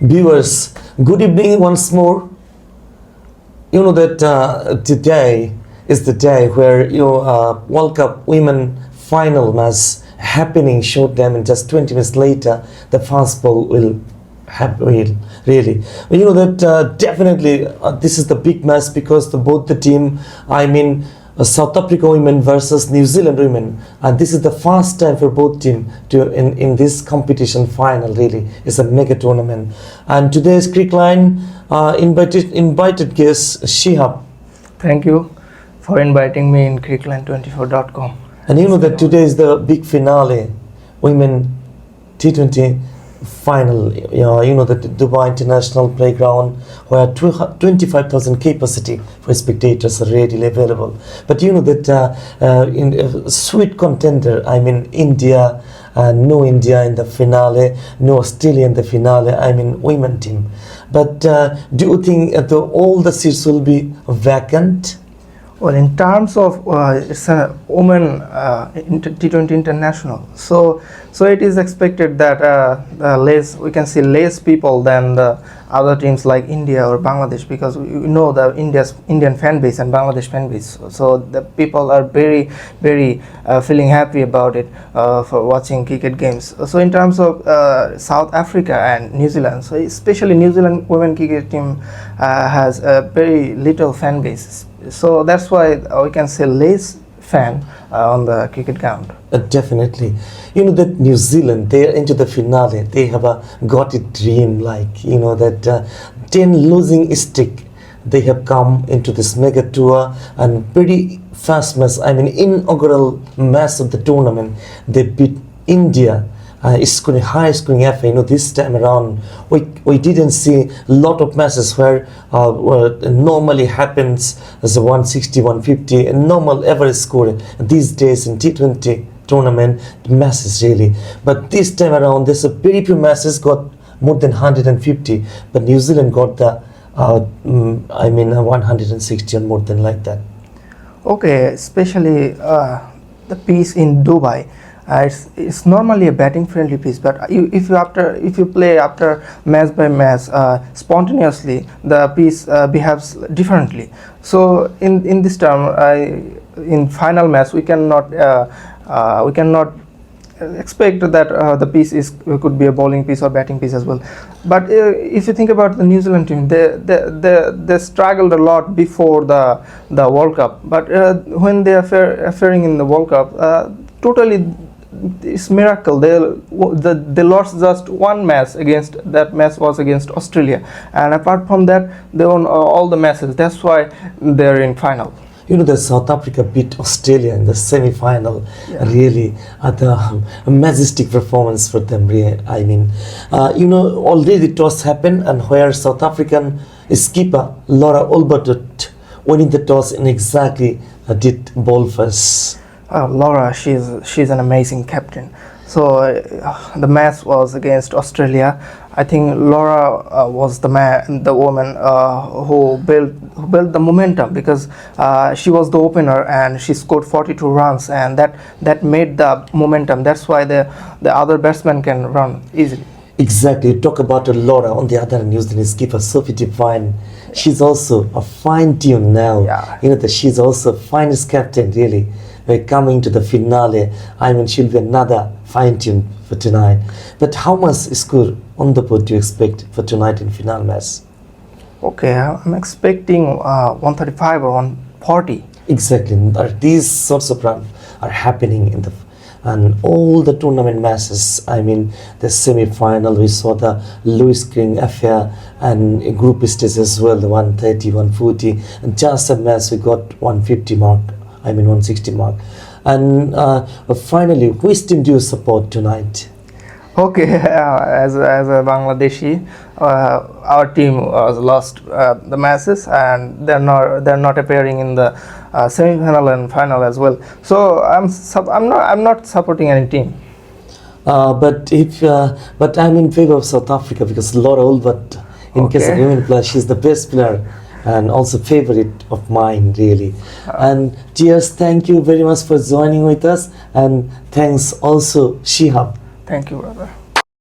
Viewers, good evening once more. You know that today is the day where World Cup Women final match happening short time, and just 20 minutes later the fast ball will happen. Really, you know that definitely this is the big match because both the team, South Africa women versus New Zealand women, and this is the first time for both team to in this competition final. Really, it's a mega tournament, and today's Crickline invited guest Shihab. Thank you for inviting me in Crickline24.com. And you know that today is the big finale, women T20 final. You know that Dubai International Playground, where 25,000 capacity for spectators are readily available. But you know that in sweet contender, India, no India in the finale, no Australia in the finale. Women team. But do you think all the seats will be vacant? Well, in terms of it's a women T20 international, so it is expected that we can see less people than the other teams like India or Bangladesh, because we know the Indian fan base and Bangladesh fan base. So the people are very feeling happy about it for watching cricket games. So in terms of South Africa and New Zealand, so especially New Zealand women cricket team has a very little fan base. So that's why we can say less fan on the cricket ground. Definitely. You know that New Zealand, they are into the finale. They have got a dream, that 10 losing streak. They have come into this mega tour and pretty fast match. Inaugural match of the tournament. They beat India. High scoring affair. This time around we didn't see a lot of matches where normally happens as a 160, 150 and normal average score these days in T20 tournament matches, really. But this time around there's a very few matches got more than 150, but New Zealand got the 160 or more than like that. Okay, especially the piece in Dubai. It's normally a batting friendly pitch, but if you play after match by match spontaneously, the pitch behaves differently. So in this term, in final match we cannot expect that the pitch could be a bowling pitch or batting pitch as well. But if you think about the New Zealand team, they struggled a lot before the World Cup, but when they are faring in the World Cup, totally it's miracle. They lost just one match. That match was against Australia, and apart from that they won all the matches. That's why they're in final. You know that South Africa beat Australia in the semi-final. Yeah. Really, a majestic performance for them. Really, already the toss happened, and where South African skipper Laura Albertot winning the toss and exactly did ball first. Laura, she's an amazing captain. So the match was against Australia. I think Laura was the woman who built the momentum, because she was the opener and she scored 42 runs, and that made the momentum. That's why the other batsmen can run easily. Exactly. Talk about Laura. On the other hand, New Zealand skipper Sophie Devine. She's also a fine tune now. Yeah. You know that she's also finest captain, really. We're coming to the finale. She'll be another fine tune for tonight. But how much score on the board do you expect for tonight in final match? Okay, I'm expecting 135 or 140. Exactly. These sorts of runs are happening and all the tournament matches. The semi-final, we saw the Lewis King affair, and a group stage as well, the 130, 140, and just a match we got 150 mark. 160 mark. And finally, which team do you support tonight? Okay, as a Bangladeshi, our team lost the matches, and they're not appearing in the semi-final and final as well. So I'm not supporting any team. But I'm in favor of South Africa, because Laura Albert, in case of women player, she's the best player and also favorite of mine, really. And cheers, thank you very much for joining with us, and thanks also Shihab. Thank you, brother.